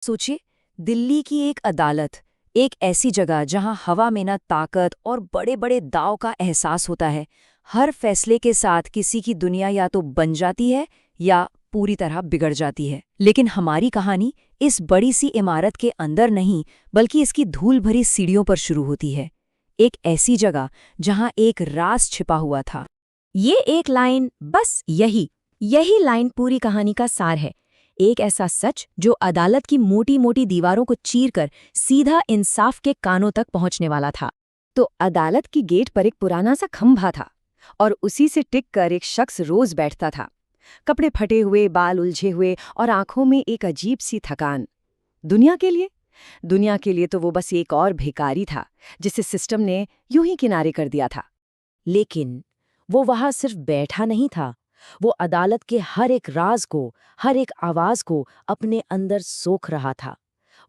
सोचिए, दिल्ली की एक अदालत, एक ऐसी जगह जहां हवा में ना ताकत और बड़े बड़े दाव का एहसास होता है। हर फैसले के साथ किसी की दुनिया या तो बन जाती है या पूरी तरह बिगड़ जाती है। लेकिन हमारी कहानी इस बड़ी सी इमारत के अंदर नहीं, बल्कि इसकी धूल भरी सीढ़ियों पर शुरू होती है। एक ऐसी जगह जहां एक राज छिपा हुआ था। ये एक लाइन, बस यही लाइन पूरी कहानी का सार है। एक ऐसा सच जो अदालत की मोटी मोटी दीवारों को चीरकर सीधा इंसाफ के कानों तक पहुंचने वाला था। तो अदालत की गेट पर एक पुराना सा खंभा था और उसी से टिक कर एक शख्स रोज बैठता था। कपड़े फटे हुए, बाल उलझे हुए और आंखों में एक अजीब सी थकान। दुनिया के लिए तो वो बस एक और भिखारी था जिसे सिस्टम ने यूं ही किनारे कर दिया था। लेकिन वो वहां सिर्फ बैठा नहीं था, वो अदालत के हर एक राज को, हर एक आवाज को अपने अंदर सोख रहा था।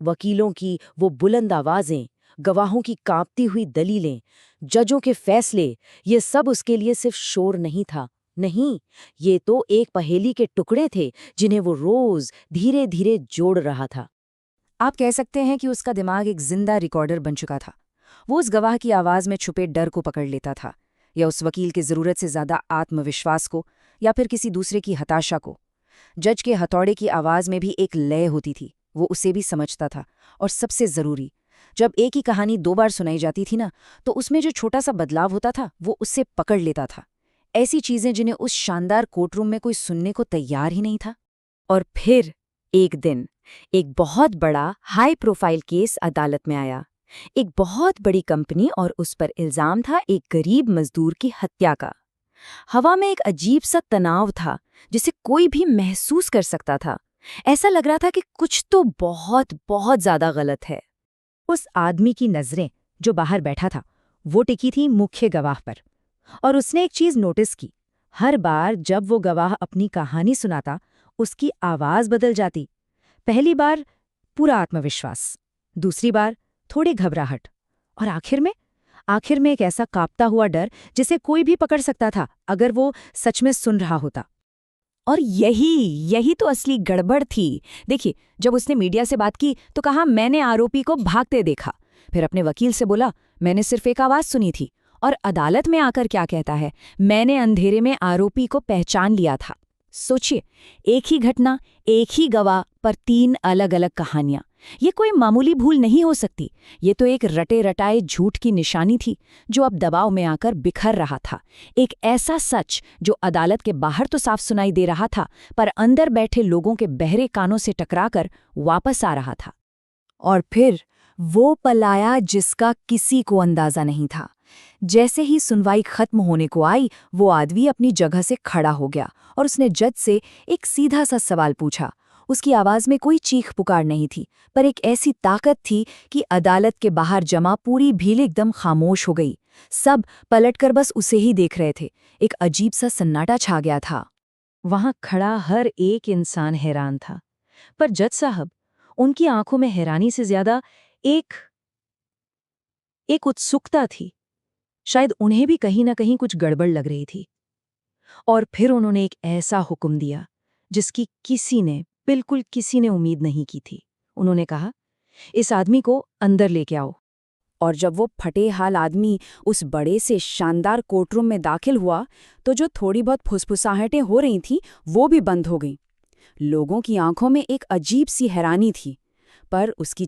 वकीलों की वो बुलंद आवाजें, गवाहों की कांपती हुई दलीलें, जजों के फैसले, ये सब उसके लिए सिर्फ शोर नहीं था। नहीं, ये तो एक पहेली के टुकड़े थे जिन्हें वो रोज धीरे धीरे जोड़ रहा था। आप कह सकते हैं कि उसका दिमाग एक जिंदा रिकॉर्डर बन चुका था। वो उस गवाह की आवाज में छुपे डर को पकड़ लेता था, या उस वकील की जरूरत से ज्यादा आत्मविश्वास को, या फिर किसी दूसरे की हताशा को। जज के हथौड़े की आवाज में भी एक लय होती थी, वो उसे भी समझता था। और सबसे जरूरी, जब एक ही कहानी 2 बार सुनाई जाती थी ना, तो उसमें जो छोटा सा बदलाव होता था वो उससे पकड़ लेता था। ऐसी चीजें जिन्हें उस शानदार कोर्टरूम में कोई सुनने को तैयार ही नहीं था। और फिर एक दिन एक बहुत बड़ा हाई प्रोफाइल केस अदालत में आया। एक बहुत बड़ी कंपनी और उस पर इल्जाम था एक गरीब मजदूर की हत्या का। हवा में एक अजीब सा तनाव था जिसे कोई भी महसूस कर सकता था। ऐसा लग रहा था कि कुछ तो बहुत बहुत ज्यादा गलत है। उस आदमी की नजरें, जो बाहर बैठा था, वो टिकी थी मुख्य गवाह पर। और उसने एक चीज नोटिस की। हर बार जब वो गवाह अपनी कहानी सुनाता, उसकी आवाज बदल जाती। पहली बार पूरा आत्मविश्वास, दूसरी बार थोड़ी घबराहट, और आखिर में एक ऐसा कांपता हुआ डर जिसे कोई भी पकड़ सकता था अगर वो सच में सुन रहा होता। और यही तो असली गड़बड़ थी। देखिए, जब उसने मीडिया से बात की तो कहा, मैंने आरोपी को भागते देखा। फिर अपने वकील से बोला, मैंने सिर्फ एक आवाज सुनी थी। और अदालत में आकर क्या कहता है, मैंने अंधेरे में आरोपी को पहचान लिया था। सोचिए, एक ही घटना, एक ही गवाह, पर 3 अलग अलग कहानियां। ये कोई मामूली भूल नहीं हो सकती। ये तो एक रटे रटाए झूठ की निशानी थी जो अब दबाव में आकर बिखर रहा था। एक ऐसा सच जो अदालत के बाहर तो साफ सुनाई दे रहा था, पर अंदर बैठे लोगों के बहरे कानों से टकराकर वापस आ रहा था। और फिर वो पल आया जिसका किसी को अंदाजा नहीं था। जैसे ही सुनवाई खत्म होने को आई, वो आदमी अपनी जगह से खड़ा हो गया और उसने जज से एक सीधा सा सवाल पूछा। उसकी आवाज में कोई चीख पुकार नहीं थी, पर एक ऐसी ताकत थी कि अदालत के बाहर जमा पूरी भीड़ एकदम खामोश हो गई। सब पलटकर बस उसे ही देख रहे थे। एक अजीब सा सन्नाटा छा गया था। वहां खड़ा हर एक इंसान हैरान था, पर जज साहब, उनकी आंखों में हैरानी से ज्यादा एक उत्सुकता थी। शायद उन्हें भी कहीं ना कहीं कुछ गड़बड़ लग रही थी। और फिर उन्होंने एक ऐसा हुक्म दिया जिसकी बिल्कुल किसी ने उम्मीद नहीं की थी। उन्होंने कहा, इस आदमी को अंदर लेके आओ। और जब वो फटे हाल आदमी उस बड़े से शानदार कोर्टरूम में दाखिल हुआ, तो जो थोड़ी बहुत फुसफुसाहटें हो रही थीं वो भी बंद हो गईं। लोगों की आंखों में एक अजीब सी हैरानी थी, पर उसकी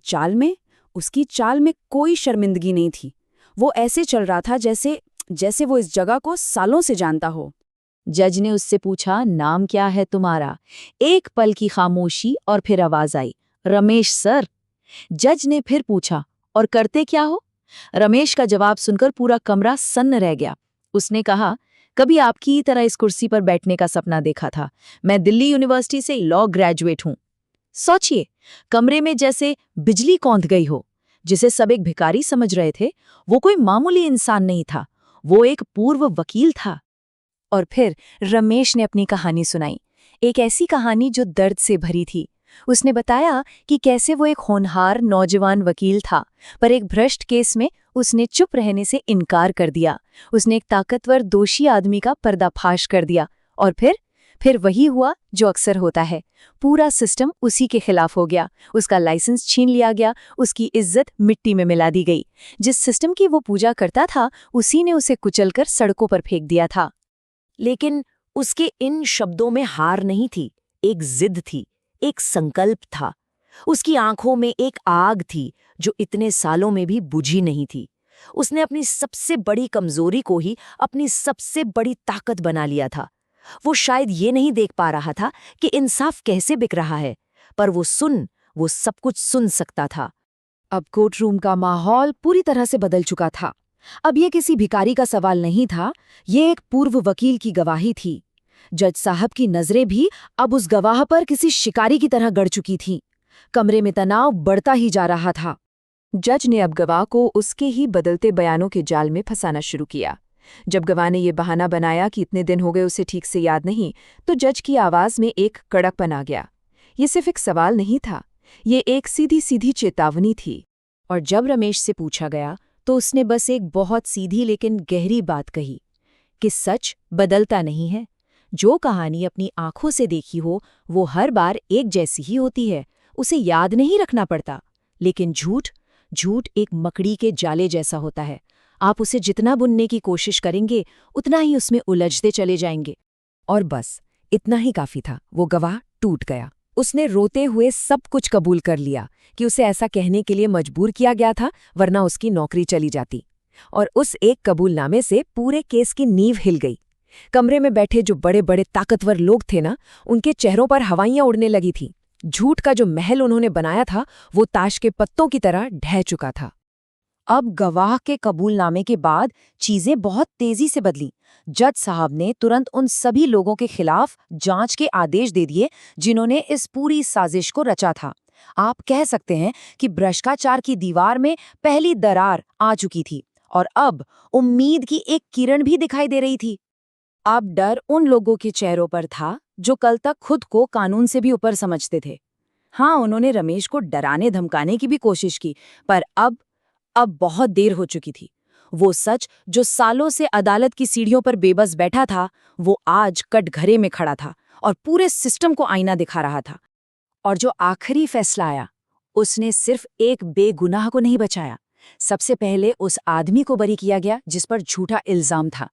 चाल में कोई शर्मिंदगी नहीं थी। वो ऐसे चल रहा था जैसे वो इस जगह को सालों से जानता हो। जज ने उससे पूछा, नाम क्या है तुम्हारा? एक पल की खामोशी और फिर आवाज आई, रमेश सर। जज ने फिर पूछा, और करते क्या हो? रमेश का जवाब सुनकर पूरा कमरा सन्न रह गया। उसने कहा, कभी आपकी ही तरह इस कुर्सी पर बैठने का सपना देखा था। मैं दिल्ली यूनिवर्सिटी से लॉ ग्रेजुएट हूं। सोचिए, कमरे में जैसे बिजली कौंध गई हो। जिसे सब एक भिखारी समझ रहे थे, वो कोई मामूली इंसान नहीं था, वो एक पूर्व वकील था। और फिर रमेश ने अपनी कहानी सुनाई, एक ऐसी कहानी जो दर्द से भरी थी। उसने बताया कि कैसे वो एक होनहार नौजवान वकील था, पर एक भ्रष्ट केस में उसने चुप रहने से इनकार कर दिया। उसने एक ताकतवर दोषी आदमी का पर्दाफाश कर दिया, और फिर फिर वही हुआ जो अक्सर होता है, पूरा सिस्टम उसी के खिलाफ हो गया, उसका लाइसेंस छीन लिया गया, उसकी इज्जत मिट्टी में मिला दी गई। जिस सिस्टम की वो पूजा करता था, उसी ने उसे कुचलकर सड़कों पर फेंक दिया था। लेकिन उसके इन शब्दों में हार नहीं थी, एक जिद थी, एक संकल्प था। उसकी आंखों में एक आग थी जो इतने सालों में भी बुझी नहीं थी। उसने अपनी सबसे बड़ी कमजोरी को ही अपनी सबसे बड़ी ताकत बना लिया था। वो शायद ये नहीं देख पा रहा था कि इंसाफ कैसे बिक रहा है, पर वो सब कुछ सुन सकता था। अब कोर्ट रूम का माहौल पूरी तरह से बदल चुका था। अब ये किसी भिखारी का सवाल नहीं था, ये एक पूर्व वकील की गवाही थी। जज साहब की नजरें भी अब उस गवाह पर किसी शिकारी की तरह गड़ चुकी थीं। कमरे में तनाव बढ़ता ही जा रहा था। जज ने अब गवाह को उसके ही बदलते बयानों के जाल में फंसाना शुरू किया। जब गवाह ने ये बहाना बनाया कि इतने दिन हो गए उसे ठीक से याद नहीं, तो जज की आवाज में एक कड़कपन आ गया। ये सिर्फ एक सवाल नहीं था, ये एक सीधी सीधी चेतावनी थी। और जब रमेश से पूछा गया तो उसने बस एक बहुत सीधी लेकिन गहरी बात कही कि सच बदलता नहीं है। जो कहानी अपनी आंखों से देखी हो वो हर बार एक जैसी ही होती है, उसे याद नहीं रखना पड़ता। लेकिन झूठ एक मकड़ी के जाले जैसा होता है। आप उसे जितना बुनने की कोशिश करेंगे उतना ही उसमें उलझते चले जाएंगे। और बस इतना ही काफी था। वो गवाह टूट गया। उसने रोते हुए सब कुछ कबूल कर लिया कि उसे ऐसा कहने के लिए मजबूर किया गया था, वरना उसकी नौकरी चली जाती। और उस एक कबूलनामे से पूरे केस की नींव हिल गई। कमरे में बैठे जो बड़े बड़े ताकतवर लोग थे ना, उनके चेहरों पर हवाइयां उड़ने लगी थीं। झूठ का जो महल उन्होंने बनाया था वो ताश के पत्तों की तरह ढह चुका था। अब गवाह के कबूलनामे के बाद चीजें बहुत तेजी से बदलीं। जज साहब ने तुरंत उन सभी लोगों के खिलाफ जांच के आदेश दे दिए जिन्होंने इस पूरी साजिश को रचा था। आप कह सकते हैं कि भ्रष्टाचार की दीवार में पहली दरार आ चुकी थी और अब उम्मीद की एक किरण भी दिखाई दे रही थी। अब डर उन लोगों के चेहरों पर था जो कल तक खुद को कानून से भी ऊपर समझते थे। हाँ, उन्होंने रमेश को डराने धमकाने की भी कोशिश की, पर अब बहुत देर हो चुकी थी। वो सच जो सालों से अदालत की सीढ़ियों पर बेबस बैठा था, वो आज कटघरे में खड़ा था और पूरे सिस्टम को आईना दिखा रहा था। और जो आखिरी फैसला आया, उसने सिर्फ एक बेगुनाह को नहीं बचाया। सबसे पहले उस आदमी को बरी किया गया जिस पर झूठा इल्जाम था।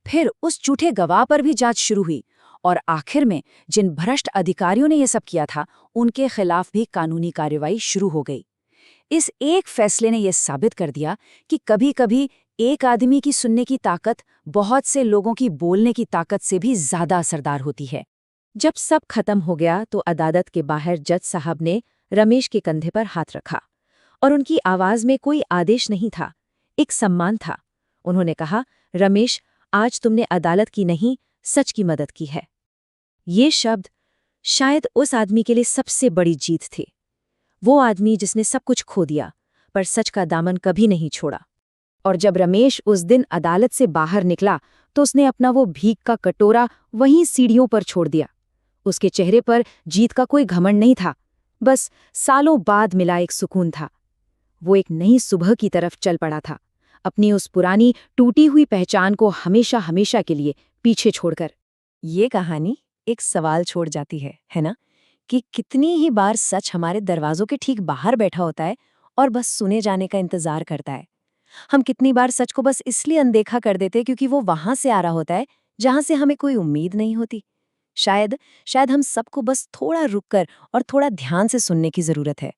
फिर उस झूठे गवाह पर भी जांच शुरू हुई और आखिर में जिन भ्रष्ट अधिकारियों ने यह सब किया था, उनके खिलाफ भी कानूनी कार्रवाई शुरू हो गई। इस एक फैसले ने यह साबित कर दिया कि कभी-कभी एक आदमी की सुनने की ताकत बहुत से लोगों की बोलने की ताकत से भी ज्यादा असरदार होती है। जब सब खत्म हो गया तो अदालत के बाहर जज साहब ने रमेश के कंधे पर हाथ रखा और उनकी आवाज में कोई आदेश नहीं था, एक सम्मान था। उन्होंने कहा, रमेश, आज तुमने अदालत की नहीं, सच की मदद की है। ये शब्द शायद उस आदमी के लिए सबसे बड़ी जीत थी। वो आदमी जिसने सब कुछ खो दिया, पर सच का दामन कभी नहीं छोड़ा। और जब रमेश उस दिन अदालत से बाहर निकला तो उसने अपना वो भीख का कटोरा वहीं सीढ़ियों पर छोड़ दिया। उसके चेहरे पर जीत का कोई घमंड नहीं था, बस सालों बाद मिला एक सुकून था। वो एक नई सुबह की तरफ चल पड़ा था, अपनी उस पुरानी टूटी हुई पहचान को हमेशा हमेशा के लिए पीछे छोड़कर। ये कहानी एक सवाल छोड़ जाती है ना, कि कितनी ही बार सच हमारे दरवाजों के ठीक बाहर बैठा होता है और बस सुने जाने का इंतजार करता है। हम कितनी बार सच को बस इसलिए अनदेखा कर देते क्योंकि वो वहां से आ रहा होता है जहां से हमें कोई उम्मीद नहीं होती। शायद हम सबको बस थोड़ा रुककर और थोड़ा ध्यान से सुनने की जरूरत है।